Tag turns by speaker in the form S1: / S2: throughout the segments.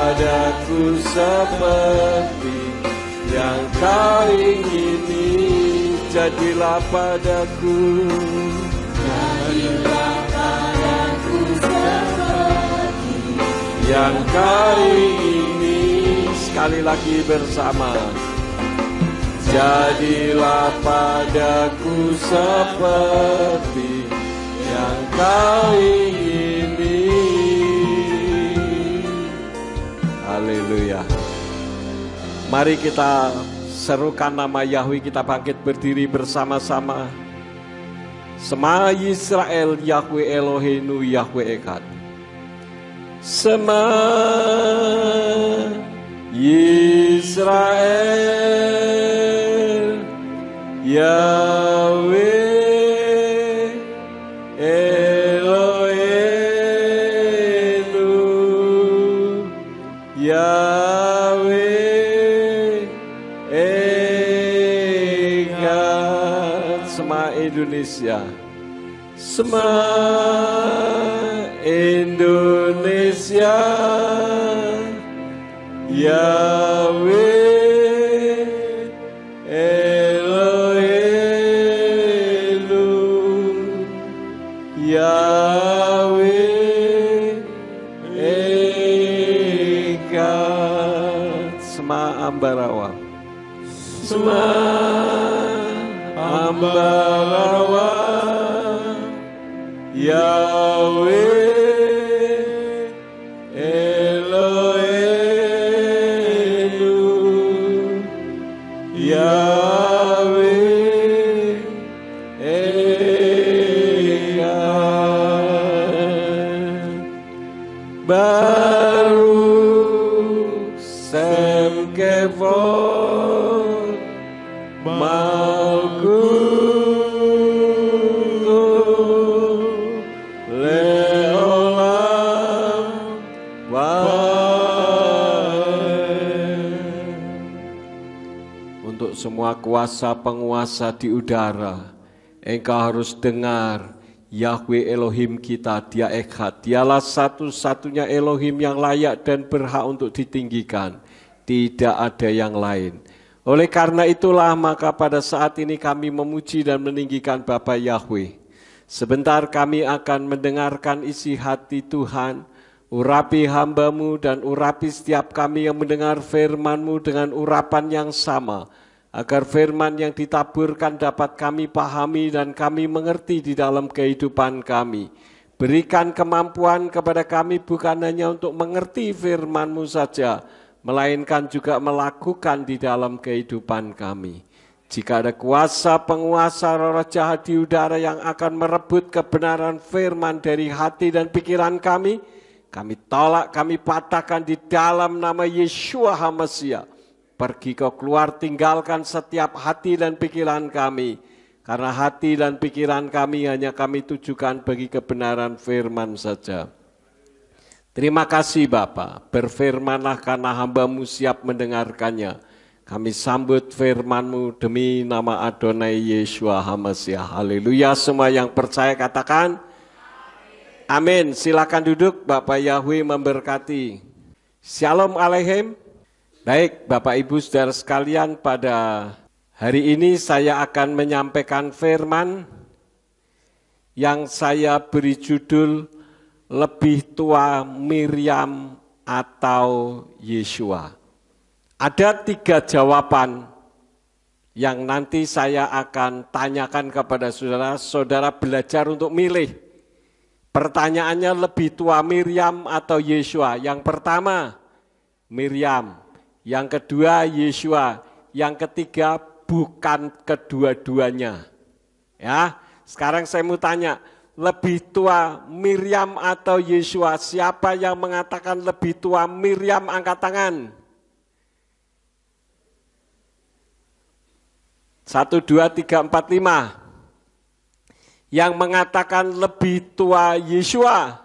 S1: padaku seperti yang kau ingini. Jadilah padaku,
S2: jadilah padaku seperti
S1: yang kau ingini. Sekali lagi bersama. Jadilah padaku seperti yang kau ingini. Haleluya. Mari kita serukan nama Yahweh, kita bangkit berdiri bersama-sama. Sema Yisrael, Yahweh Eloheinu, Yahweh Echad. Sema Yisrael, Yahweh Eloheinu, Yahweh Echad. Sema Indonesia, sema Indonesia, Yahweh Eloheinu, Yahweh Echad. Sema Ambarawa, sema Ambarawa, Yahweh Yahweh Echad. Baruch Shem Kevod Malkuto Leolam Waed. Untuk semua kuasa penguasa di udara, engkau harus dengar Yahweh Elohim kita, Dia Echad. Dialah satu-satunya Elohim yang layak dan berhak untuk ditinggikan. Tidak ada yang lain. Oleh karena itulah maka pada saat ini kami memuji dan meninggikan Bapa Yahweh. Sebentar kami akan mendengarkan isi hati Tuhan. Urapi hamba-Mu dan urapi setiap kami yang mendengar firman-Mu dengan urapan yang sama. Agar firman yang ditaburkan dapat kami pahami dan kami mengerti di dalam kehidupan kami. Berikan kemampuan kepada kami bukan hanya untuk mengerti firman-Mu saja, melainkan juga melakukan di dalam kehidupan kami. Jika ada kuasa penguasa roh jahat di udara yang akan merebut kebenaran firman dari hati dan pikiran kami tolak, kami patahkan di dalam nama Yeshua HaMashiach. Pergi kau keluar, tinggalkan setiap hati dan pikiran kami. Karena hati dan pikiran kami hanya kami tujukan bagi kebenaran firman saja. Terima kasih Bapa, berfirmanlah karena hamba-Mu siap mendengarkannya. Kami sambut firman-Mu demi nama Adonai Yeshua HaMashiach. Haleluya, semua yang percaya katakan amin. Silakan duduk, Bapak Yahweh memberkati. Shalom Aleichem. Baik Bapak Ibu Saudara sekalian, pada hari ini saya akan menyampaikan firman yang saya beri judul Lebih Tua Miriam atau Yeshua. Ada 3 jawaban yang nanti saya akan tanyakan kepada saudara. Saudara belajar untuk milih. Pertanyaannya lebih tua Miriam atau Yeshua. Yang pertama Miriam. Yang kedua Yeshua, yang ketiga bukan kedua-duanya. Ya, sekarang saya mau tanya, lebih tua Miriam atau Yeshua? Siapa yang mengatakan lebih tua Miriam, angkat tangan. 1, 2, 3, 4, 5. Yang mengatakan lebih tua Yeshua?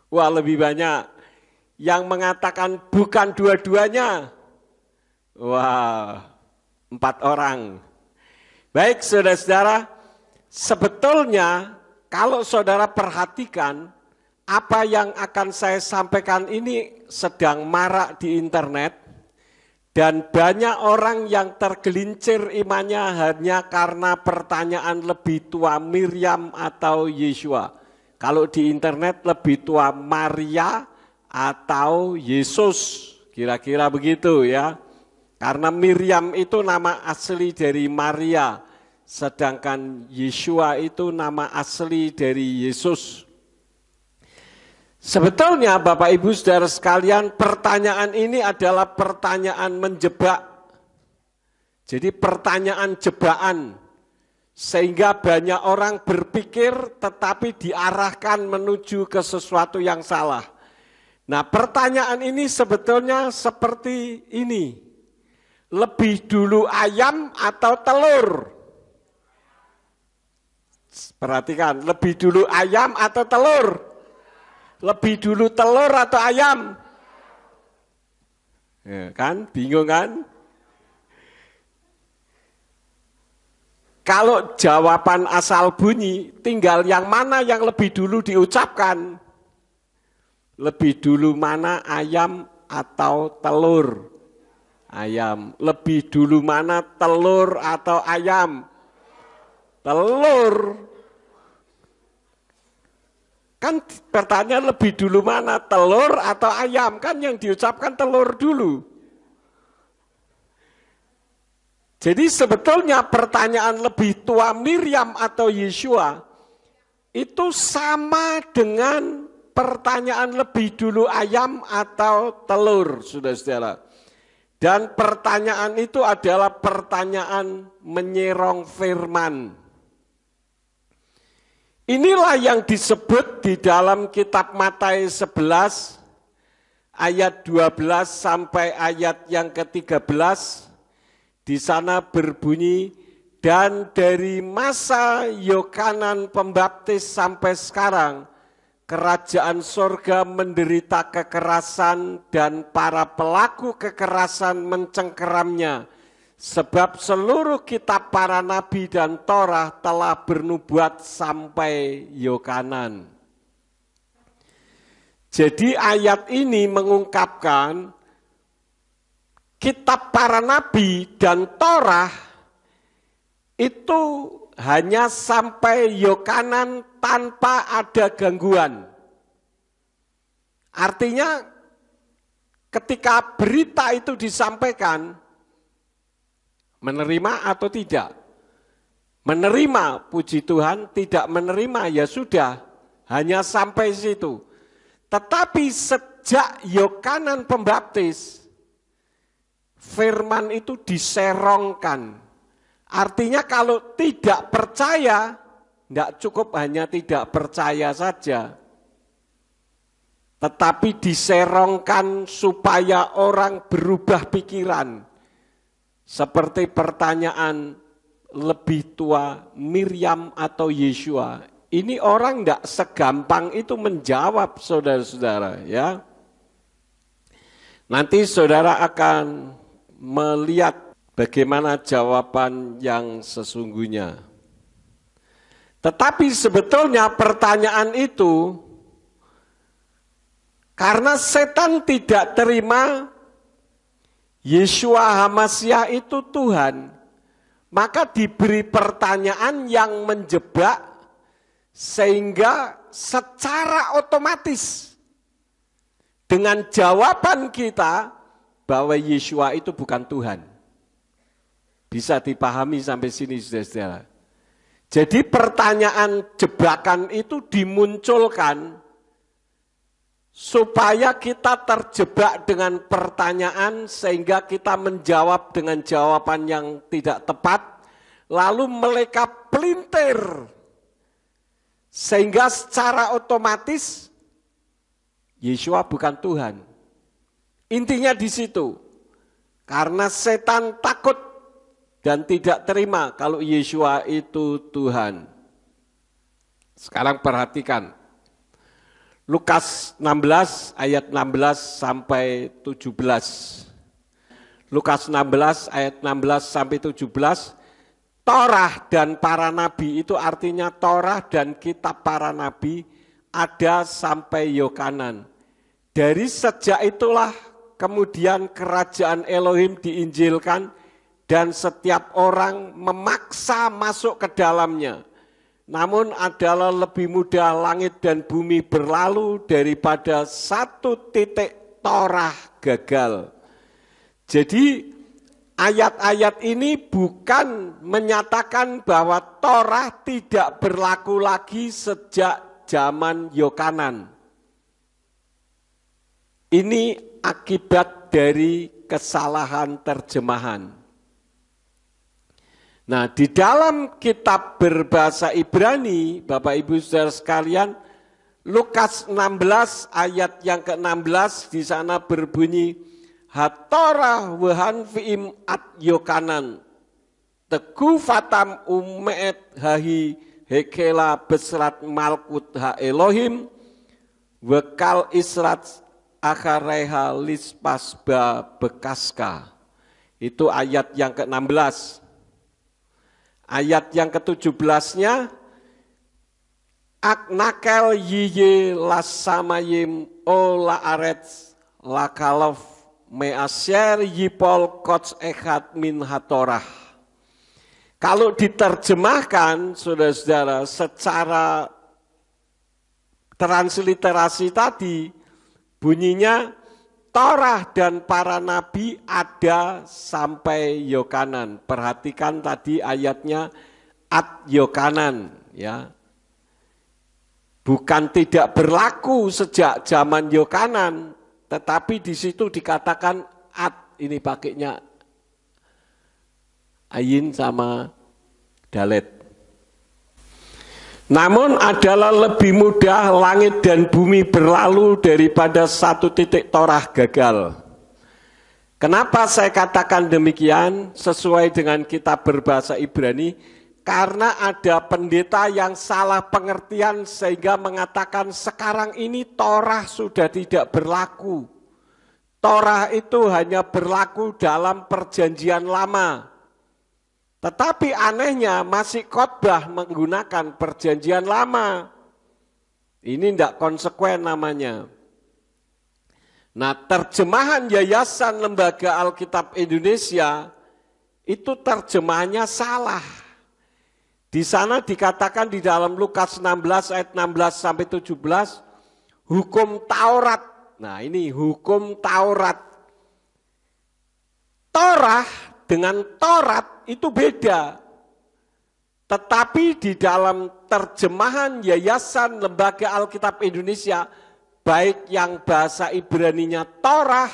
S1: Wah, lebih banyak. Yang mengatakan bukan dua-duanya? Wah, 4 orang. Baik saudara-saudara, sebetulnya kalau saudara perhatikan, apa yang akan saya sampaikan ini sedang marak di internet dan banyak orang yang tergelincir imannya hanya karena pertanyaan lebih tua Miriam atau Yesua. Kalau di internet lebih tua Maria atau Yesus, kira-kira begitu ya. Karena Miriam itu nama asli dari Maria, sedangkan Yesua itu nama asli dari Yesus. Sebetulnya Bapak Ibu Saudara sekalian, pertanyaan ini adalah pertanyaan menjebak. Jadi pertanyaan jebakan, sehingga banyak orang berpikir tetapi diarahkan menuju ke sesuatu yang salah. Nah, pertanyaan ini sebetulnya seperti ini. Lebih dulu ayam atau telur? Perhatikan, lebih dulu ayam atau telur? Lebih dulu telur atau ayam? Ya, kan? Bingung kan? Kalau jawaban asal bunyi, tinggal yang mana yang lebih dulu diucapkan. Lebih dulu mana ayam atau telur? Ayam. Lebih dulu mana telur atau ayam? Telur. Kan pertanyaan lebih dulu mana, telur atau ayam? Kan yang diucapkan telur dulu. Jadi sebetulnya pertanyaan lebih tua Miriam atau Yesua itu sama dengan pertanyaan lebih dulu ayam atau telur, saudara-saudara. Dan pertanyaan itu adalah pertanyaan menyerong firman. Inilah yang disebut di dalam kitab Matius 11 ayat 12 sampai ayat yang ke-13. Di sana berbunyi, dan dari masa Yohanes Pembaptis sampai sekarang, kerajaan sorga menderita kekerasan dan para pelaku kekerasan mencengkeramnya. Sebab seluruh kitab para nabi dan Torah telah bernubuat sampai Yohanan. Jadi ayat ini mengungkapkan kitab para nabi dan Torah itu hanya sampai Yohanan tanpa ada gangguan. Artinya ketika berita itu disampaikan, menerima atau tidak? Menerima, puji Tuhan, tidak menerima, ya sudah, hanya sampai situ. Tetapi sejak Yohanes Pembaptis, firman itu diserongkan. Artinya kalau tidak percaya, tidak cukup hanya tidak percaya saja. Tetapi diserongkan supaya orang berubah pikiran. Seperti pertanyaan lebih tua Miriam atau Yesua. Ini orang tidak segampang itu menjawab, saudara-saudara, ya. Nanti saudara akan melihat bagaimana jawaban yang sesungguhnya. Tetapi sebetulnya pertanyaan itu, karena setan tidak terima Yeshua HaMasyiah itu Tuhan, maka diberi pertanyaan yang menjebak sehingga secara otomatis dengan jawaban kita bahwa Yeshua itu bukan Tuhan. Bisa dipahami sampai sini, saudara-saudara. Jadi pertanyaan jebakan itu dimunculkan supaya kita terjebak dengan pertanyaan sehingga kita menjawab dengan jawaban yang tidak tepat, lalu mereka pelintir sehingga secara otomatis Yeshua bukan Tuhan. Intinya di situ, karena setan takut dan tidak terima kalau Yeshua itu Tuhan. Sekarang perhatikan. Lukas 16 ayat 16 sampai 17. Lukas 16 ayat 16 sampai 17. Torah dan para nabi itu artinya Torah dan kitab para nabi ada sampai Yohanan. Dari sejak itulah kemudian kerajaan Elohim diinjilkan dan setiap orang memaksa masuk ke dalamnya. Namun adalah lebih mudah langit dan bumi berlalu daripada satu titik Torah gagal. Jadi ayat-ayat ini bukan menyatakan bahwa Torah tidak berlaku lagi sejak zaman Yohanan. Ini akibat dari kesalahan terjemahan. Nah, di dalam kitab berbahasa Ibrani, Bapak Ibu Saudara sekalian, Lukas 16 ayat yang ke-16 di sana berbunyi, Hatorah wehan fi'im at Yohanan, teku fatam umet hahi hekela besrat malkut ha Elohim, wekal israt akareha lispasba bekaska. Itu ayat yang ke-16. Ayat yang ke-17-nya, Aknakel yiye lasamayim o laaretz lakalof measyer yipol kots echad min hatorah. Kalau diterjemahkan, saudara-saudara, secara transliterasi tadi, bunyinya, Torah dan para nabi ada sampai Yohanan. Perhatikan tadi ayatnya ad Yohanan, ya. Bukan tidak berlaku sejak zaman Yohanan, tetapi di situ dikatakan ad, ini pakainya ayin sama dalet. Namun adalah lebih mudah langit dan bumi berlalu daripada satu titik Torah gagal. Kenapa saya katakan demikian sesuai dengan kitab berbahasa Ibrani? Karena ada pendeta yang salah pengertian sehingga mengatakan sekarang ini Torah sudah tidak berlaku. Torah itu hanya berlaku dalam perjanjian lama. Tetapi anehnya masih khotbah menggunakan perjanjian lama. Ini tidak konsekuen namanya. Nah, terjemahan Yayasan Lembaga Alkitab Indonesia itu terjemahannya salah. Di sana dikatakan di dalam Lukas 16 ayat 16 sampai 17 hukum Taurat. Nah, ini hukum Taurat. Torah dengan Taurat itu beda. Tetapi di dalam terjemahan Yayasan Lembaga Alkitab Indonesia, baik yang bahasa Ibraninya Torah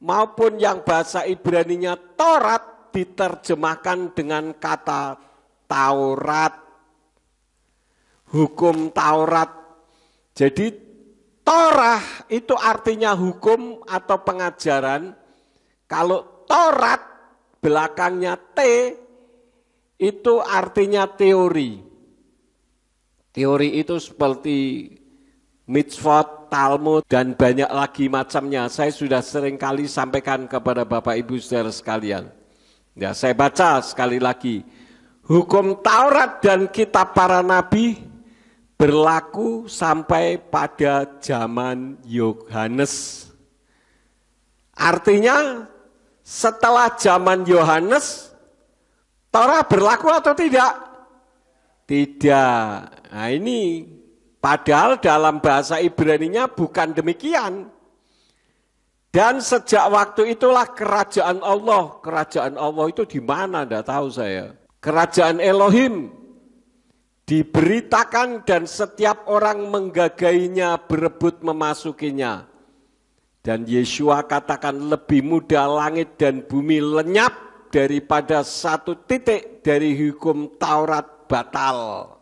S1: maupun yang bahasa Ibraninya Taurat diterjemahkan dengan kata Taurat. Hukum Taurat. Jadi Torah itu artinya hukum atau pengajaran. Kalau Taurat belakangnya T itu artinya teori. Teori itu seperti mitzvot, Talmud, dan banyak lagi macamnya. Saya sudah sering kali sampaikan kepada Bapak Ibu Saudara sekalian. Ya, saya baca sekali lagi. Hukum Taurat dan kitab para nabi berlaku sampai pada zaman Yohanes. Artinya setelah zaman Yohanes, Torah berlaku atau tidak? Tidak. Nah ini padahal dalam bahasa Ibraninya bukan demikian. Dan sejak waktu itulah kerajaan Allah. Kerajaan Allah itu di mana? Tidak tahu saya. Kerajaan Elohim diberitakan dan setiap orang menggagainya, berebut memasukinya. Dan Yeshua katakan lebih mudah langit dan bumi lenyap daripada satu titik dari hukum Taurat batal.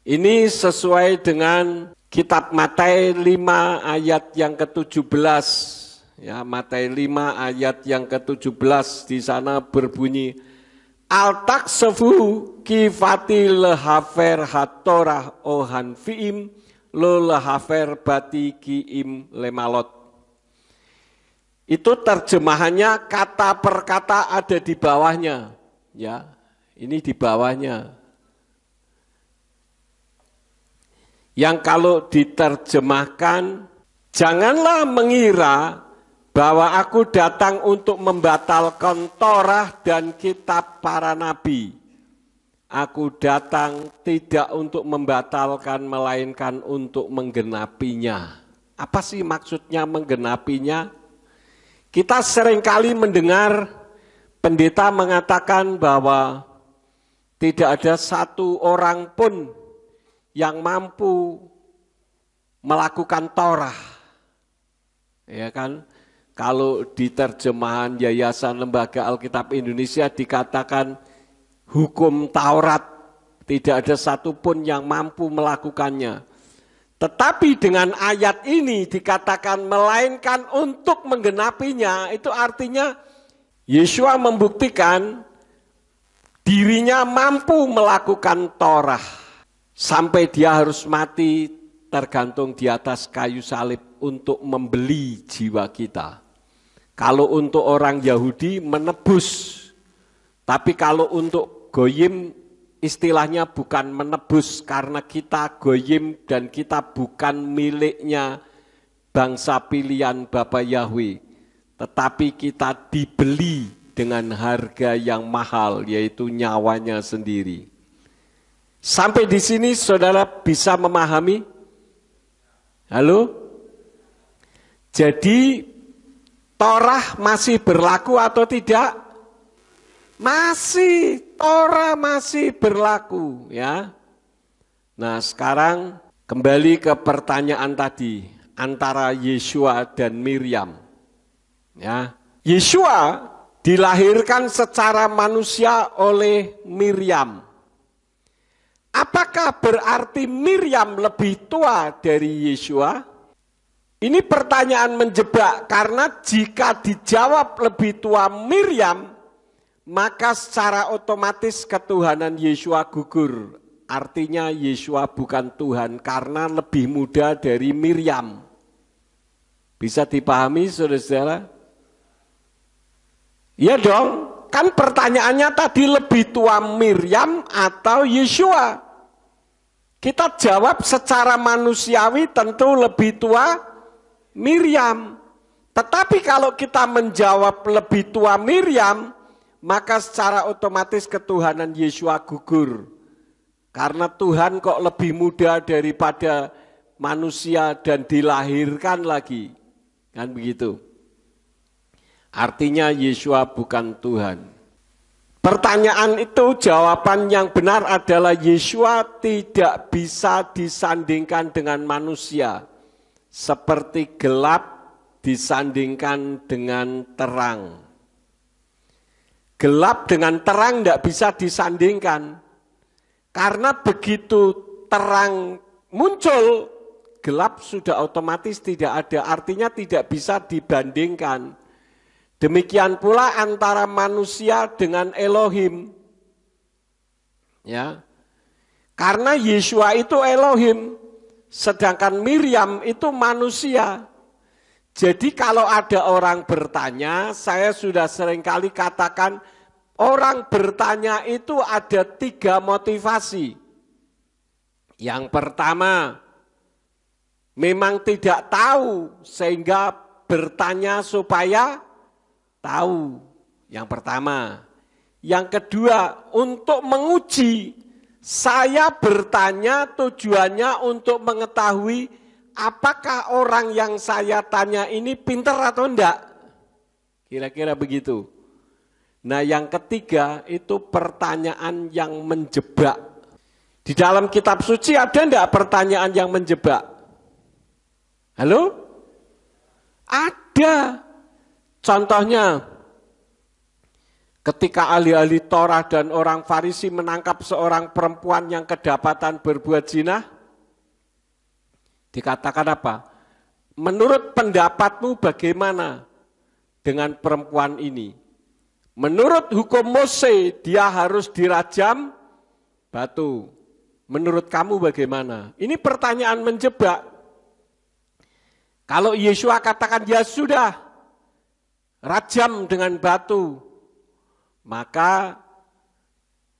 S1: Ini sesuai dengan kitab Matius 5 ayat yang ke-17. Ya, Matius 5 ayat yang ke-17 di sana berbunyi Al-taksefu kifati lehafer hatorah ohan fi'im lo lehafer bati ki'im lemalot. Itu terjemahannya kata per kata ada di bawahnya. Ya, ini di bawahnya. Yang kalau diterjemahkan, janganlah mengira bahwa aku datang untuk membatalkan Torah dan kitab para nabi. Aku datang tidak untuk membatalkan, melainkan untuk menggenapinya. Apa sih maksudnya menggenapinya? Kita seringkali mendengar pendeta mengatakan bahwa tidak ada satu orang pun yang mampu melakukan Torah. Ya kan? Kalau di terjemahan Yayasan Lembaga Alkitab Indonesia dikatakan hukum Taurat, tidak ada satupun yang mampu melakukannya. Tetapi dengan ayat ini dikatakan melainkan untuk menggenapinya, itu artinya Yeshua membuktikan dirinya mampu melakukan Torah. Sampai dia harus mati tergantung di atas kayu salib untuk membeli jiwa kita. Kalau untuk orang Yahudi menebus, tapi kalau untuk goyim istilahnya bukan menebus karena kita goyim dan kita bukan miliknya bangsa pilihan Bapa Yahweh, tetapi kita dibeli dengan harga yang mahal yaitu nyawanya sendiri. Sampai di sini saudara bisa memahami? Halo? Jadi Torah masih berlaku atau tidak? Masih, Torah masih berlaku ya. Nah, sekarang kembali ke pertanyaan tadi antara Yeshua dan Miriam. Ya. Yeshua dilahirkan secara manusia oleh Miriam. Apakah berarti Miriam lebih tua dari Yeshua? Ini pertanyaan menjebak karena jika dijawab lebih tua Miriam, maka secara otomatis ketuhanan Yeshua gugur. Artinya Yeshua bukan Tuhan karena lebih muda dari Miriam. Bisa dipahami saudara-saudara? Ya dong, kan pertanyaannya tadi lebih tua Miriam atau Yeshua? Kita jawab secara manusiawi tentu lebih tua Miriam. Tetapi kalau kita menjawab lebih tua Miriam, maka secara otomatis ketuhanan Yeshua gugur. Karena Tuhan kok lebih muda daripada manusia dan dilahirkan lagi. Kan begitu. Artinya Yeshua bukan Tuhan. Pertanyaan itu jawaban yang benar adalah Yeshua tidak bisa disandingkan dengan manusia. Seperti gelap disandingkan dengan terang. Gelap dengan terang tidak bisa disandingkan. Karena begitu terang muncul, gelap sudah otomatis tidak ada. Artinya tidak bisa dibandingkan. Demikian pula antara manusia dengan Elohim. Ya. Karena Yeshua itu Elohim. Sedangkan Miriam itu manusia. Jadi kalau ada orang bertanya, saya sudah seringkali katakan, orang bertanya itu ada 3 motivasi. Yang pertama, memang tidak tahu sehingga bertanya supaya tahu. Yang pertama. Yang kedua, untuk menguji. Saya bertanya tujuannya untuk mengetahui apakah orang yang saya tanya ini pintar atau enggak. Kira-kira begitu. Nah yang ketiga itu pertanyaan yang menjebak. Di dalam kitab suci ada enggak pertanyaan yang menjebak? Halo? Ada. Contohnya, ketika ahli-ahli Torah dan orang Farisi menangkap seorang perempuan yang kedapatan berbuat zina, dikatakan apa? Menurut pendapatmu bagaimana dengan perempuan ini? Menurut hukum Mose, dia harus dirajam batu. Menurut kamu bagaimana? Ini pertanyaan menjebak. Kalau Yeshua katakan, ya sudah, rajam dengan batu. Maka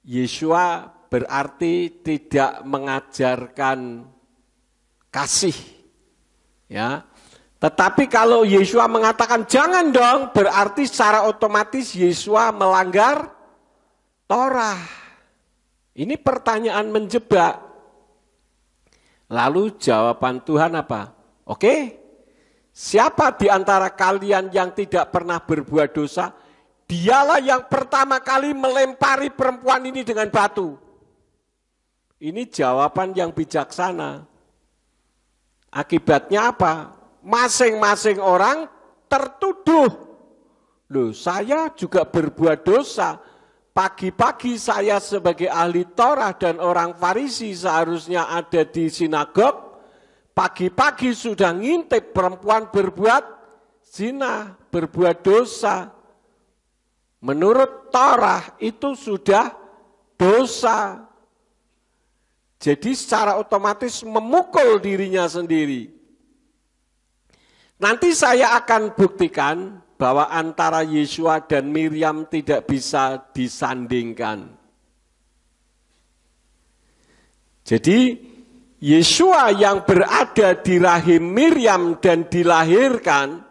S1: Yeshua berarti tidak mengajarkan kasih. Ya. Tetapi kalau Yesua mengatakan jangan dong, berarti secara otomatis Yesua melanggar Torah. Ini pertanyaan menjebak. Lalu jawaban Tuhan apa? Oke, siapa di antara kalian yang tidak pernah berbuat dosa, dialah yang pertama kali melempari perempuan ini dengan batu. Ini jawaban yang bijaksana. Akibatnya apa? Masing-masing orang tertuduh. Loh, saya juga berbuat dosa. Pagi-pagi saya sebagai ahli Torah dan orang Farisi seharusnya ada di sinagog. Pagi-pagi sudah ngintip perempuan berbuat zina, berbuat dosa. Menurut Torah itu sudah dosa. Jadi secara otomatis memukul dirinya sendiri. Nanti saya akan buktikan bahwa antara Yesua dan Miriam tidak bisa disandingkan. Jadi Yesua yang berada di rahim Miriam dan dilahirkan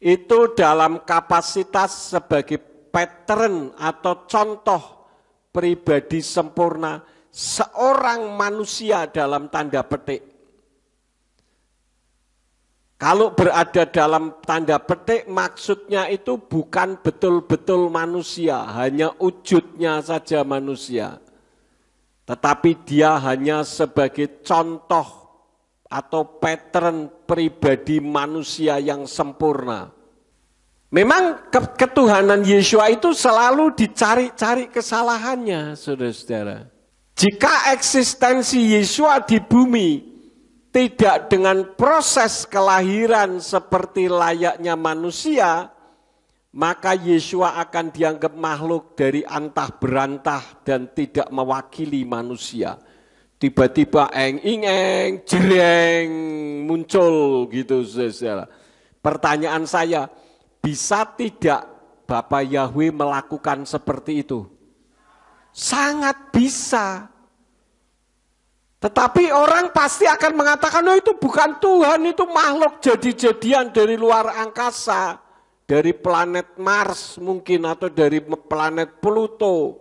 S1: itu dalam kapasitas sebagai pattern atau contoh pribadi sempurna seorang manusia dalam tanda petik. Kalau berada dalam tanda petik maksudnya itu bukan betul-betul manusia, hanya wujudnya saja manusia. Tetapi dia hanya sebagai contoh atau pattern pribadi manusia yang sempurna. Memang ketuhanan Yesua itu selalu dicari-cari kesalahannya, saudara-saudara. Jika eksistensi Yesua di bumi tidak dengan proses kelahiran seperti layaknya manusia, maka Yesua akan dianggap makhluk dari antah berantah dan tidak mewakili manusia. Tiba-tiba eng-ing-eng, jereng, muncul gitu saudara. Pertanyaan saya, bisa tidak Bapak Yahweh melakukan seperti itu? Sangat bisa. Tetapi orang pasti akan mengatakan, oh itu bukan Tuhan, itu makhluk jadi-jadian dari luar angkasa. Dari planet Mars mungkin atau dari planet Pluto.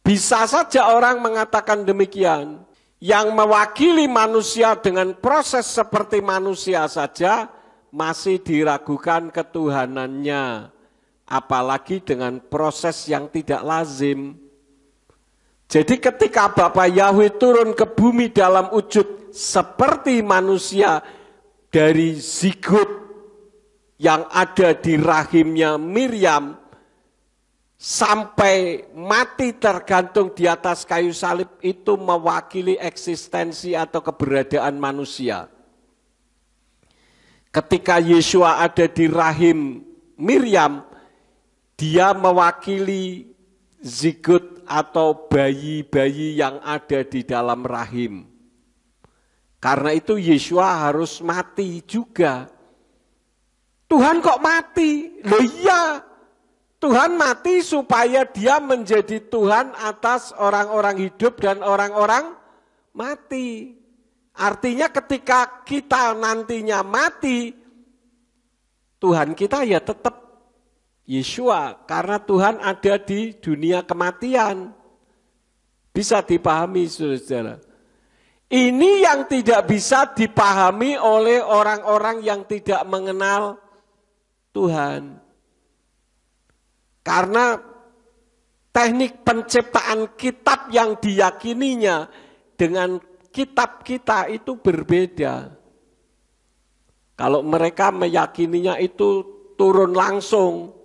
S1: Bisa saja orang mengatakan demikian. Yang mewakili manusia dengan proses seperti manusia saja masih diragukan ketuhanannya. Apalagi dengan proses yang tidak lazim. Jadi ketika Bapa Yahweh turun ke bumi dalam wujud seperti manusia dari zigot yang ada di rahimnya Miriam sampai mati tergantung di atas kayu salib itu mewakili eksistensi atau keberadaan manusia. Ketika Yesua ada di rahim Miriam, dia mewakili zigot atau bayi-bayi yang ada di dalam rahim. Karena itu Yesua harus mati juga. Tuhan kok mati? Loh iya, Tuhan mati supaya dia menjadi Tuhan atas orang-orang hidup dan orang-orang mati. Artinya ketika kita nantinya mati, Tuhan kita ya tetap Yesua, karena Tuhan ada di dunia kematian. Bisa dipahami saudara-saudara. Ini yang tidak bisa dipahami oleh orang-orang yang tidak mengenal Tuhan. Karena teknik penciptaan kitab yang diyakininya dengan kitab kita itu berbeda. Kalau mereka meyakininya itu turun langsung.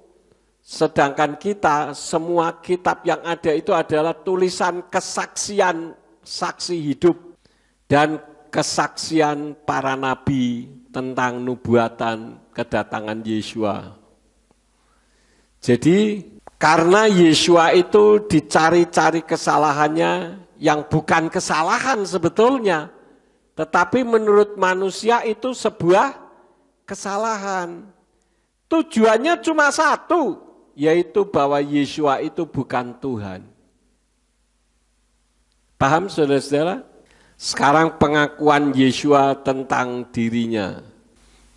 S1: Sedangkan kita, semua kitab yang ada itu adalah tulisan kesaksian saksi hidup dan kesaksian para nabi tentang nubuatan kedatangan Yesua. Jadi karena Yesua itu dicari-cari kesalahannya yang bukan kesalahan sebetulnya, tetapi menurut manusia itu sebuah kesalahan. Tujuannya cuma satu, yaitu bahwa Yesua itu bukan Tuhan. Paham saudara-saudara? Sekarang pengakuan Yesua tentang dirinya.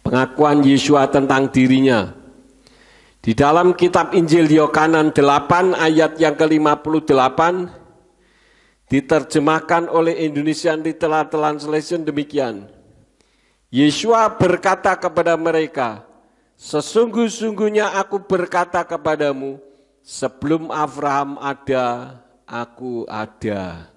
S1: Pengakuan Yesua tentang dirinya. Di dalam kitab Injil Yohanes 8 ayat yang ke-58 diterjemahkan oleh Indonesian Literal Translation demikian. Yesua berkata kepada mereka, sesungguh-sungguhnya aku berkata kepadamu, sebelum Abraham ada, aku ada.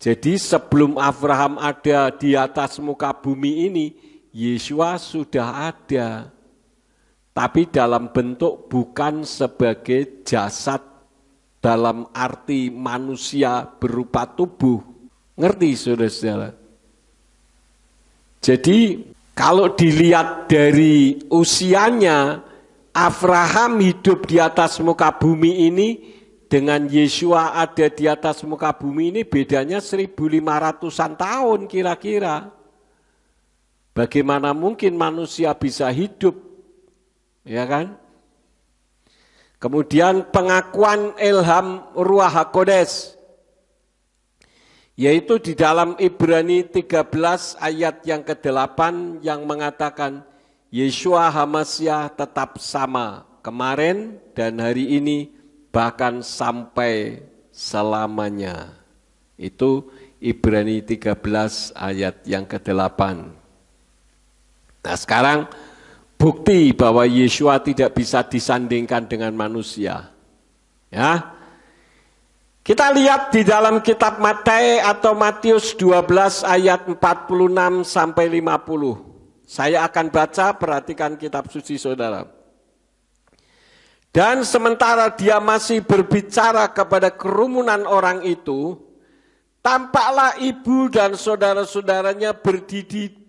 S1: Jadi sebelum Abraham ada di atas muka bumi ini, Yesua sudah ada. Tapi dalam bentuk bukan sebagai jasad dalam arti manusia berupa tubuh. Ngerti saudara-saudara? Jadi kalau dilihat dari usianya, Abraham hidup di atas muka bumi ini dengan Yesua ada di atas muka bumi ini bedanya 1500-an tahun kira-kira. Bagaimana mungkin manusia bisa hidup? Ya kan? Kemudian pengakuan ilham Ruach HaKodes, yaitu di dalam Ibrani 13 ayat yang ke-8 yang mengatakan Yesua HaMasiah tetap sama kemarin dan hari ini bahkan sampai selamanya. Itu Ibrani 13 ayat yang ke-8. Nah sekarang bukti bahwa Yesua tidak bisa disandingkan dengan manusia. Ya. Kita lihat di dalam kitab Matius 12 ayat 46 sampai 50. Saya akan baca, perhatikan kitab suci saudara. Dan sementara dia masih berbicara kepada kerumunan orang itu, tampaklah ibu dan saudara-saudaranya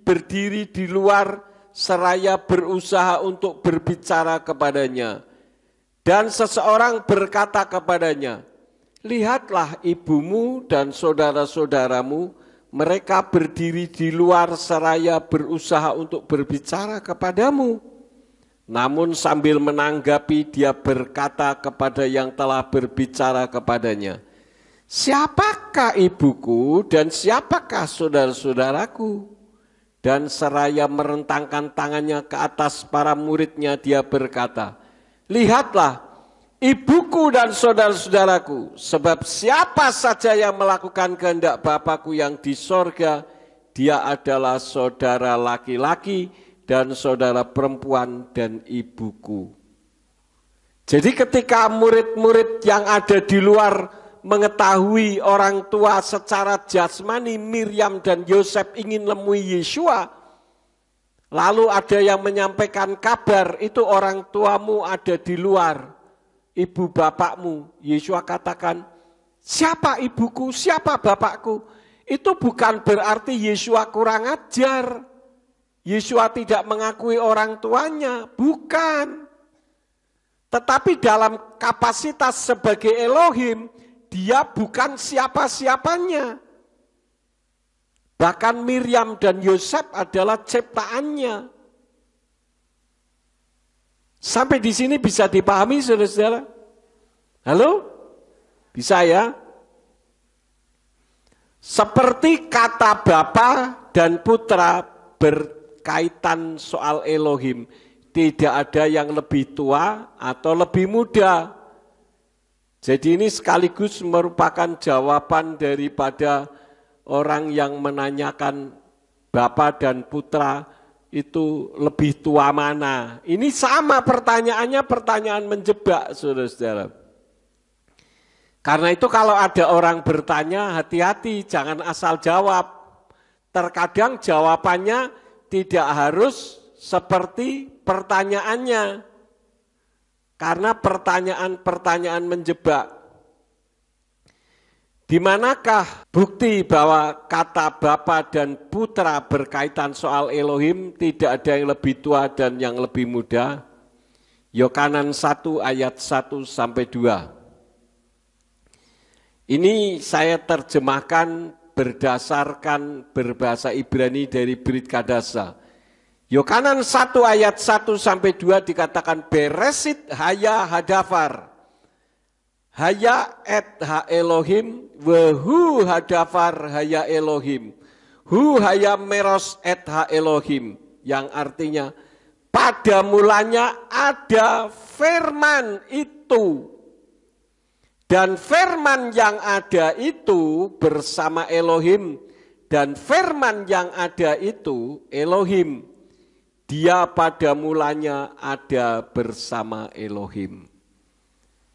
S1: berdiri di luar seraya berusaha untuk berbicara kepadanya. Dan seseorang berkata kepadanya, lihatlah ibumu dan saudara-saudaramu, mereka berdiri di luar seraya berusaha untuk berbicara kepadamu. Namun sambil menanggapi dia berkata kepada yang telah berbicara kepadanya, siapakah ibuku dan siapakah saudara-saudaraku? Dan seraya merentangkan tangannya ke atas para muridnya, dia berkata, lihatlah ibuku dan saudara-saudaraku, sebab siapa saja yang melakukan kehendak Bapakku yang di sorga, dia adalah saudara laki-laki dan saudara perempuan dan ibuku. Jadi ketika murid-murid yang ada di luar mengetahui orang tua secara jasmani Miriam dan Yosef ingin nemui Yesua, lalu ada yang menyampaikan kabar, itu orang tuamu ada di luar, ibu bapakmu. Yesua katakan, siapa ibuku, siapa bapakku? Itu bukan berarti Yesua kurang ajar. Yesua tidak mengakui orang tuanya, bukan. Tetapi dalam kapasitas sebagai Elohim, dia bukan siapa-siapanya. Bahkan Miriam dan Yosef adalah ciptaannya. Sampai di sini bisa dipahami saudara-saudara? Halo? Bisa ya? Seperti kata Bapa dan Putra berkaitan soal Elohim. Tidak ada yang lebih tua atau lebih muda. Jadi ini sekaligus merupakan jawaban daripada orang yang menanyakan Bapa dan Putra itu lebih tua mana. Ini sama pertanyaannya, pertanyaan menjebak saudara-saudara. Karena itu kalau ada orang bertanya, hati-hati jangan asal jawab. Terkadang jawabannya tidak harus seperti pertanyaannya. Karena pertanyaan-pertanyaan menjebak. Di manakah bukti bahwa kata Bapa dan Putra berkaitan soal Elohim, tidak ada yang lebih tua dan yang lebih muda? Yohanes 1 ayat 1 sampai 2. Ini saya terjemahkan berdasarkan berbahasa Ibrani dari Brit Kadasa. Yohanes 1 ayat 1 sampai 2 dikatakan Beresit haya hadafar. Haya et ha Elohim, wehu hadafar haya Elohim. Hu haya meros et ha Elohim. Yang artinya, pada mulanya ada firman itu. Dan firman yang ada itu bersama Elohim. Dan firman yang ada itu Elohim. Dia pada mulanya ada bersama Elohim.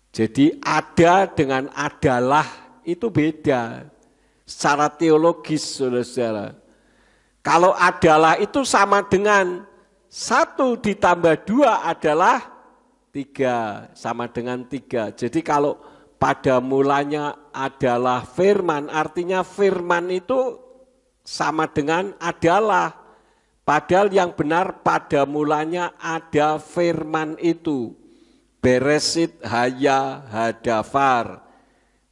S1: Jadi ada dengan adalah itu beda secara teologis, saudara-saudara. Kalau adalah itu sama dengan 1 ditambah 2 adalah 3, sama dengan 3. Jadi kalau pada mulanya adalah firman, artinya firman itu sama dengan adalah. Padahal yang benar pada mulanya ada firman itu. Beresit haya hadafar.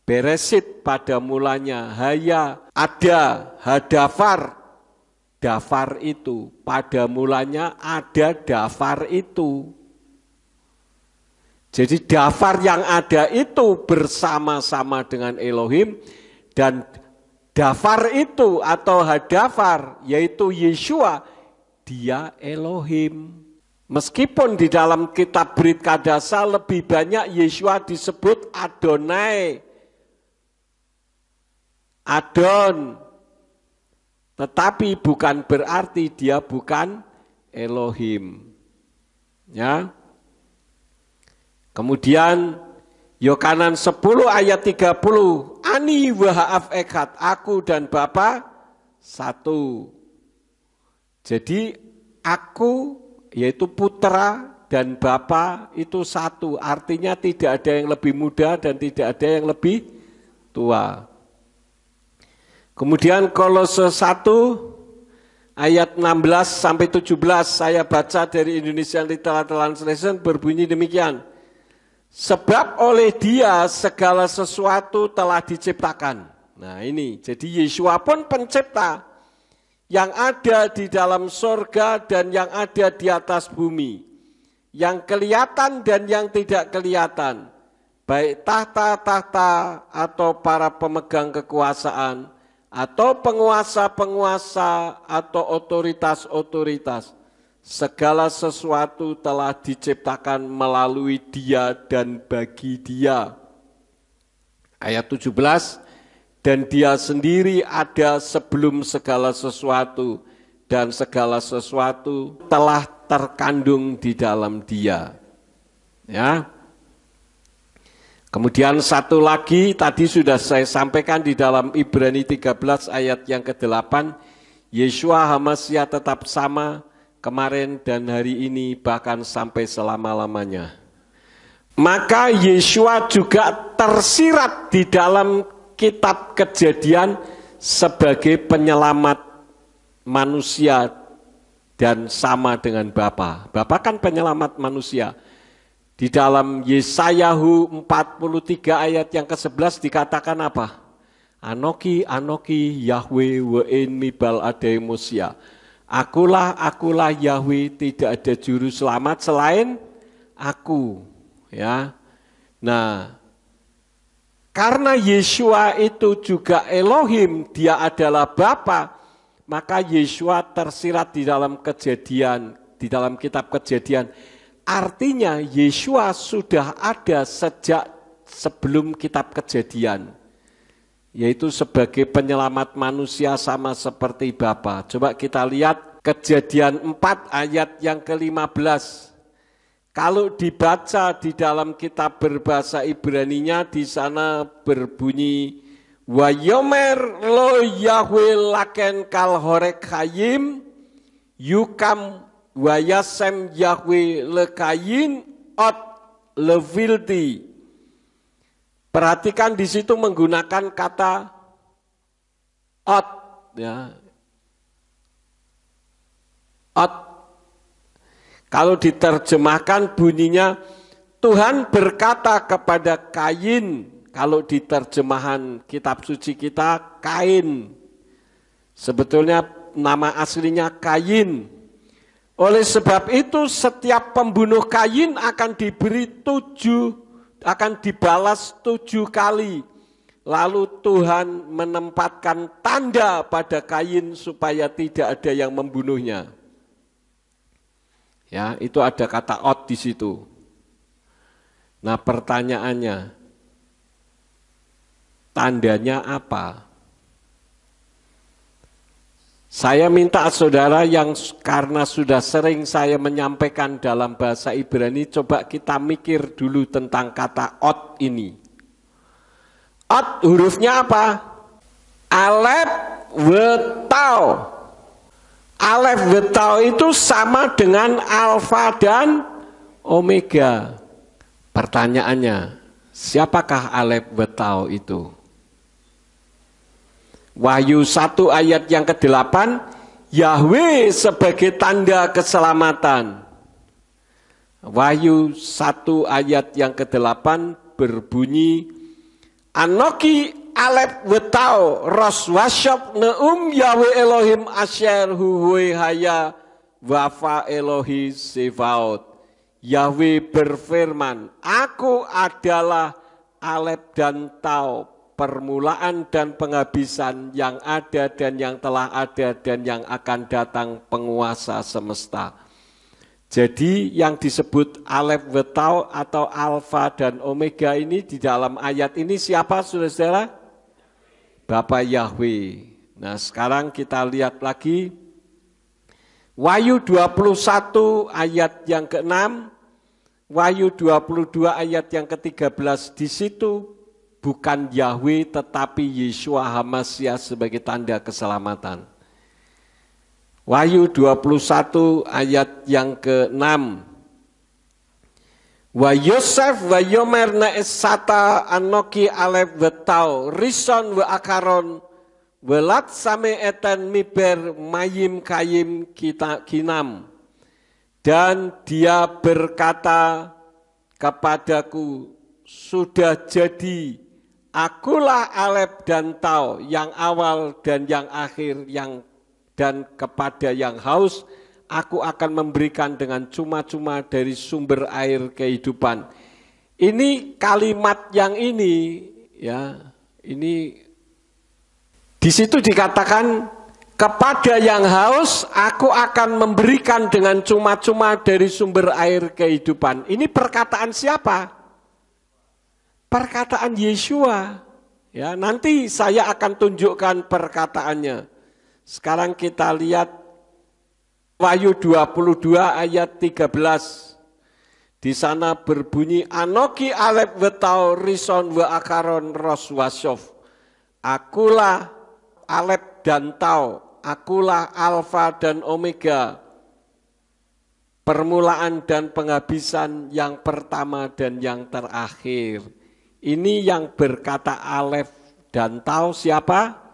S1: Beresit pada mulanya haya ada hadafar. Dafar itu. Pada mulanya ada dafar itu. Jadi dafar yang ada itu bersama-sama dengan Elohim. Dan dafar itu atau hadafar yaitu Yeshua. Dia Elohim. Meskipun di dalam kitab Brit Kadasa lebih banyak Yeshua disebut Adonai, Adon, tetapi bukan berarti dia bukan Elohim. Ya. Kemudian Yohanan 10 ayat 30, Ani waha'af ekhat, aku dan Bapa satu. Jadi aku yaitu putra dan bapa itu satu. Artinya tidak ada yang lebih muda dan tidak ada yang lebih tua. Kemudian Kolose 1 ayat 16 sampai 17 saya baca dari Indonesian Literal Translation berbunyi demikian. Sebab oleh Dia segala sesuatu telah diciptakan. Nah ini, jadi Yeshua pun pencipta. Yang ada di dalam sorga dan yang ada di atas bumi, yang kelihatan dan yang tidak kelihatan, baik tahta-tahta atau para pemegang kekuasaan, atau penguasa-penguasa atau otoritas-otoritas, segala sesuatu telah diciptakan melalui Dia dan bagi Dia. Ayat 17, dan Dia sendiri ada sebelum segala sesuatu, dan segala sesuatu telah terkandung di dalam Dia. Ya. Kemudian satu lagi tadi sudah saya sampaikan di dalam Ibrani 13 ayat yang ke-8, Yeshua HaMashiach tetap sama kemarin dan hari ini bahkan sampai selama-lamanya. Maka Yeshua juga tersirat di dalam kitab Kejadian sebagai penyelamat manusia dan sama dengan Bapa. Bapa kan penyelamat manusia. Di dalam Yesayahu 43 ayat yang ke-11 dikatakan apa? Anoki, Anoki, Yahweh, we'en mibal adai Mosia. Akulah Yahweh, tidak ada juru selamat selain aku. Ya, nah, karena Yeshua itu juga Elohim, Dia adalah Bapa, maka Yeshua tersirat di dalam Kejadian, di dalam kitab Kejadian. Artinya Yeshua sudah ada sejak sebelum kitab Kejadian, yaitu sebagai penyelamat manusia sama seperti Bapa. Coba kita lihat Kejadian 4 ayat yang ke-15. Kalau dibaca di dalam kitab berbahasa Ibraninya di sana berbunyi Wayomer lo Yahweh laken kal horek hayim yukam wayasem Yahweh lekayin ot levilti. Perhatikan di situ menggunakan kata ot, ya. Ot. Kalau diterjemahkan bunyinya, Tuhan berkata kepada Kain, kalau diterjemahan kitab suci kita, Kain. Sebetulnya nama aslinya Kain. Oleh sebab itu setiap pembunuh Kain akan diberi akan dibalas 7 kali. Lalu Tuhan menempatkan tanda pada Kain supaya tidak ada yang membunuhnya. Ya, itu ada kata ot di situ. Nah, pertanyaannya, tandanya apa? Saya minta saudara yang karena sudah sering saya menyampaikan dalam bahasa Ibrani, coba kita mikir dulu tentang kata ot ini. Ot hurufnya apa? Alef, wetau. Alef, wetau itu sama dengan alfa dan omega. Pertanyaannya, siapakah alef, wetau itu? Wahyu 1 ayat yang ke-8, Yahweh sebagai tanda keselamatan. Wahyu 1 ayat yang ke-8 berbunyi, Anoki alef wetau ros wasyop neum Yahweh Elohim asher huwe haya wafa Elohi sevaot. Yahweh berfirman, aku adalah alef dan tau, permulaan dan penghabisan, yang ada dan yang telah ada dan yang akan datang, penguasa semesta. Jadi yang disebut alef wetau atau alfa dan omega ini di dalam ayat ini siapa saudara-saudara? Bapa Yahweh. Nah sekarang kita lihat lagi Wahyu 21 ayat yang ke-6, Wahyu 22 ayat yang ke-13, di situ bukan Yahweh tetapi Yeshua HaMashiach sebagai tanda keselamatan. Wahyu 21 ayat yang ke-6. Wa Yosef wa Yomer naesata anoki alef wetau rison wa akaron welat same eten miber mayim kayim kita kinam. Dan dia berkata kepadaku, sudah jadi, akulah alef dan tau, yang awal dan yang akhir, dan kepada yang haus aku akan memberikan dengan cuma-cuma dari sumber air kehidupan. Ini kalimat yang ini, ya, ini di situ dikatakan kepada yang haus aku akan memberikan dengan cuma-cuma dari sumber air kehidupan. Ini perkataan siapa? Perkataan Yeshua. Ya, nanti saya akan tunjukkan perkataannya. Sekarang kita lihat Wahyu 22 ayat 13. Di sana berbunyi, Anoki alef wetau rison wa akaron ros wasof. Akulah alef dan tau, akulah alfa dan omega, permulaan dan penghabisan, yang pertama dan yang terakhir. Ini yang berkata alef dan tau siapa?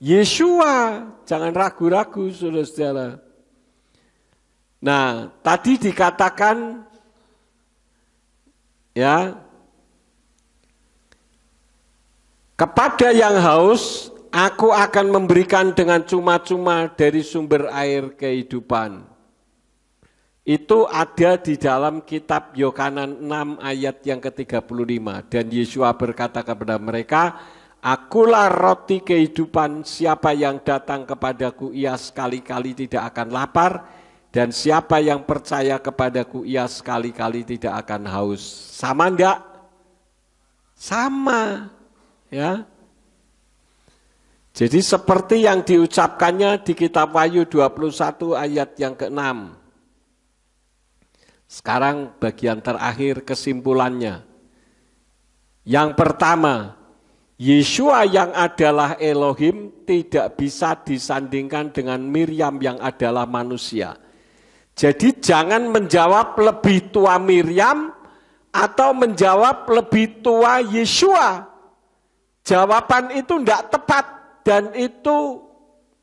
S1: Yeshua, jangan ragu-ragu saudara-saudara. Nah, tadi dikatakan ya, kepada yang haus aku akan memberikan dengan cuma-cuma dari sumber air kehidupan. Itu ada di dalam kitab Yohanan 6 ayat yang ke-35. Dan Yeshua berkata kepada mereka, akulah roti kehidupan, siapa yang datang kepadaku ia sekali-kali tidak akan lapar, dan siapa yang percaya kepadaku ia sekali-kali tidak akan haus. Sama enggak? Sama. Ya. Jadi seperti yang diucapkannya di kitab Wahyu 21 ayat yang ke-6. Sekarang bagian terakhir kesimpulannya. Yang pertama, Yeshua yang adalah Elohim tidak bisa disandingkan dengan Miriam yang adalah manusia. Jadi jangan menjawab lebih tua Miriam atau menjawab lebih tua Yeshua. Jawaban itu tidak tepat dan itu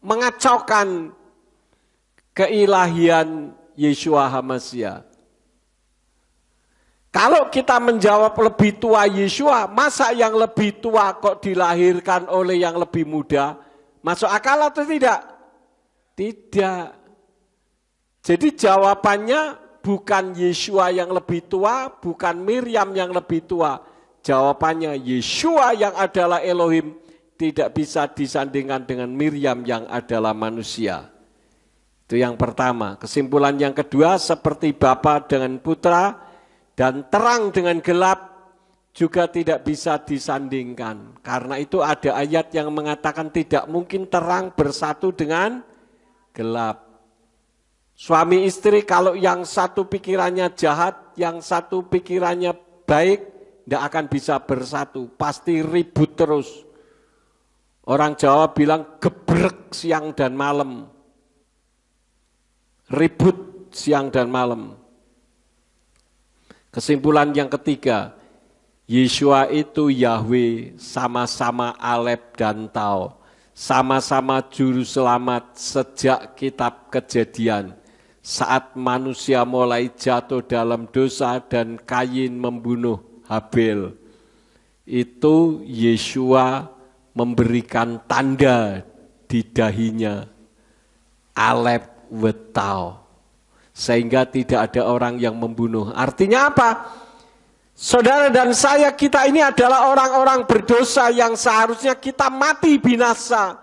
S1: mengacaukan keilahian Yeshua HaMashiach. Kalau kita menjawab lebih tua Yeshua, masa yang lebih tua kok dilahirkan oleh yang lebih muda? Masuk akal atau tidak? Tidak. Jadi jawabannya bukan Yeshua yang lebih tua, bukan Miriam yang lebih tua. Jawabannya Yeshua yang adalah Elohim tidak bisa disandingkan dengan Miriam yang adalah manusia. Itu yang pertama. Kesimpulan yang kedua, seperti Bapa dengan Putra dan terang dengan gelap juga tidak bisa disandingkan. Karena itu ada ayat yang mengatakan tidak mungkin terang bersatu dengan gelap. Suami istri kalau yang satu pikirannya jahat, yang satu pikirannya baik, tidak akan bisa bersatu. Pasti ribut terus. Orang Jawa bilang gebrek siang dan malam. Ribut siang dan malam. Kesimpulan yang ketiga, Yeshua itu Yahweh, sama-sama Alef dan Tau, sama-sama juru selamat sejak kitab Kejadian. Saat manusia mulai jatuh dalam dosa dan Kain membunuh Habel, itu Yeshua memberikan tanda di dahinya, Alef Wetau, sehingga tidak ada orang yang membunuh. Artinya apa? Saudara dan saya, kita ini adalah orang-orang berdosa yang seharusnya kita mati binasa.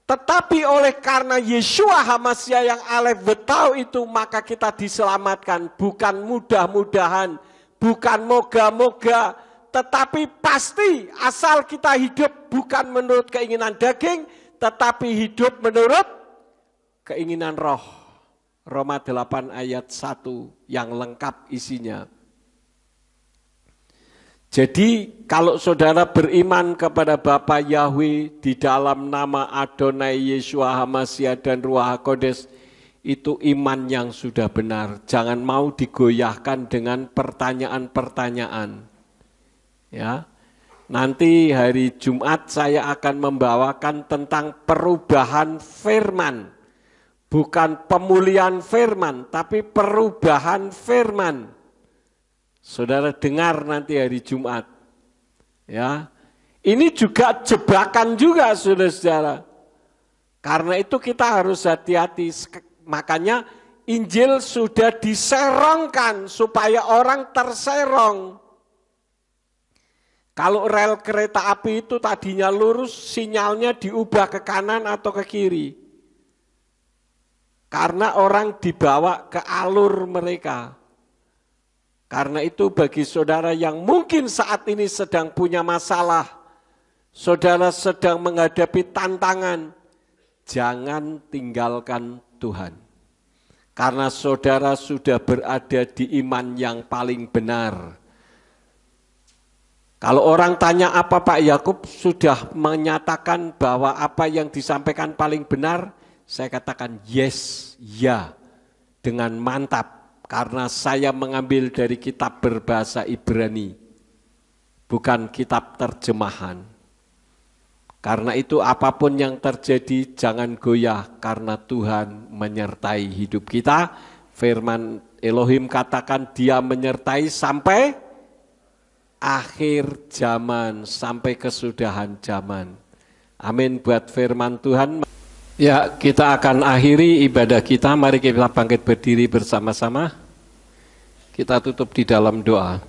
S1: Tetapi oleh karena Yeshua HaMashiach yang Alef Wetau itu, maka kita diselamatkan. Bukan mudah-mudahan, bukan moga-moga, tetapi pasti asal kita hidup bukan menurut keinginan daging, tetapi hidup menurut keinginan roh. Roma 8 ayat 1 yang lengkap isinya. Jadi kalau saudara beriman kepada Bapa Yahweh di dalam nama Adonai Yeshua HaMashiach dan Ruach HaKodes, itu iman yang sudah benar. Jangan mau digoyahkan dengan pertanyaan-pertanyaan. Ya. Nanti hari Jumat saya akan membawakan tentang perubahan firman. Bukan pemulihan firman, tapi perubahan firman. Saudara dengar nanti hari Jumat. Ya, ini juga jebakan juga, saudara-saudara. Karena itu kita harus hati-hati. Makanya Injil sudah diserongkan supaya orang terserong. Kalau rel kereta api itu tadinya lurus, sinyalnya diubah ke kanan atau ke kiri. Karena orang dibawa ke alur mereka. Karena itu bagi saudara yang mungkin saat ini sedang punya masalah, saudara sedang menghadapi tantangan, jangan tinggalkan Tuhan. Karena saudara sudah berada di iman yang paling benar. Kalau orang tanya apa Pak Yakub sudah menyatakan bahwa apa yang disampaikan paling benar, saya katakan yes, ya, dengan mantap. Karena saya mengambil dari kitab berbahasa Ibrani, bukan kitab terjemahan. Karena itu apapun yang terjadi jangan goyah karena Tuhan menyertai hidup kita. Firman Elohim katakan dia menyertai sampai akhir zaman, sampai kesudahan zaman. Amin buat firman Tuhan. Ya, kita akan akhiri ibadah kita. Mari kita bangkit berdiri bersama-sama. Kita tutup di dalam doa.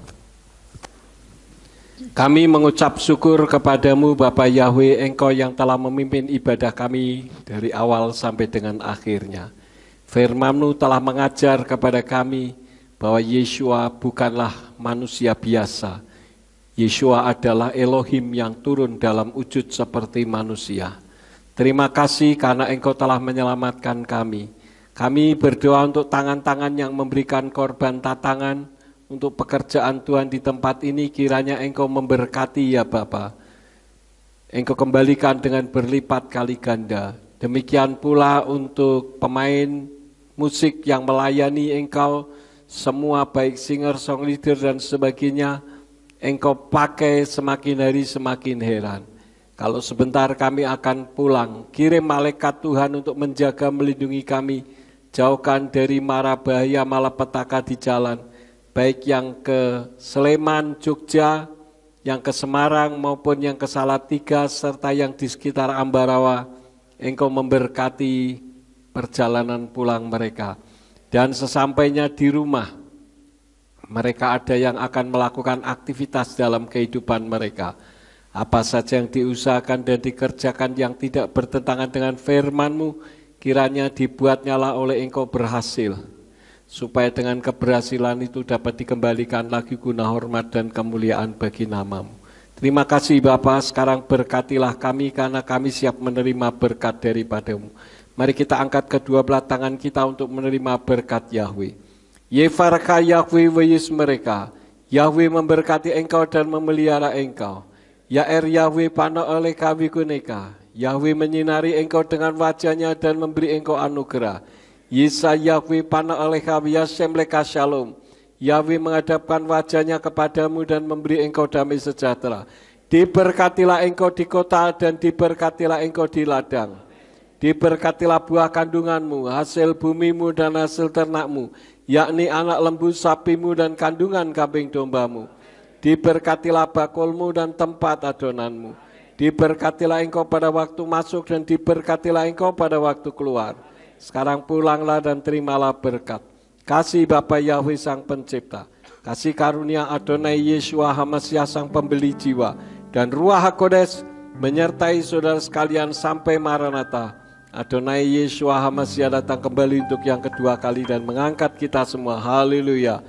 S1: Kami mengucap syukur kepadamu Bapa Yahweh, Engkau yang telah memimpin ibadah kami dari awal sampai dengan akhirnya. Firman-Mu telah mengajar kepada kami bahwa Yeshua bukanlah manusia biasa. Yeshua adalah Elohim yang turun dalam wujud seperti manusia. Terima kasih karena Engkau telah menyelamatkan kami. Kami berdoa untuk tangan-tangan yang memberikan korban tatangan untuk pekerjaan Tuhan di tempat ini. Kiranya Engkau memberkati ya Bapa. Engkau kembalikan dengan berlipat kali ganda. Demikian pula untuk pemain musik yang melayani Engkau, semua baik singer, song leader dan sebagainya, Engkau pakai semakin hari semakin heran. Kalau sebentar kami akan pulang, kirim malaikat Tuhan untuk menjaga melindungi kami, jauhkan dari mara bahaya malapetaka di jalan, baik yang ke Sleman, Jogja, yang ke Semarang maupun yang ke Salatiga, serta yang di sekitar Ambarawa. Engkau memberkati perjalanan pulang mereka. Dan sesampainya di rumah, mereka ada yang akan melakukan aktivitas dalam kehidupan mereka. Apa saja yang diusahakan dan dikerjakan yang tidak bertentangan dengan firman-Mu, kiranya dibuatnyalah oleh Engkau berhasil. Supaya dengan keberhasilan itu dapat dikembalikan lagi guna hormat dan kemuliaan bagi nama-Mu. Terima kasih Bapa, sekarang berkatilah kami karena kami siap menerima berkat daripada-Mu. Mari kita angkat kedua belah tangan kita untuk menerima berkat Yahweh. Yefarka Yahweh weyis mereka, Yahweh memberkati engkau dan memelihara engkau. Ya Yahweh panah oleh kami kuneka, Yahweh menyinari engkau dengan wajahnya dan memberi engkau anugerah. Yesa Yahweh panah oleh kami, Yashem leka shalom. Yahweh menghadapkan wajahnya kepadamu dan memberi engkau damai sejahtera. Diberkatilah engkau di kota dan diberkatilah engkau di ladang. Diberkatilah buah kandunganmu, hasil bumimu dan hasil ternakmu, yakni anak lembu sapimu dan kandungan kambing dombamu. Diberkatilah bakulmu dan tempat adonanmu. Diberkatilah engkau pada waktu masuk dan diberkatilah engkau pada waktu keluar. Sekarang pulanglah dan terimalah berkat. Kasih Bapa Yahweh Sang Pencipta, kasih karunia Adonai Yeshua HaMasiah Sang Pembeli jiwa, dan Ruach HaKodes menyertai saudara sekalian sampai Maranatha. Adonai Yeshua HaMasiah datang kembali untuk yang kedua kali dan mengangkat kita semua. Haleluya.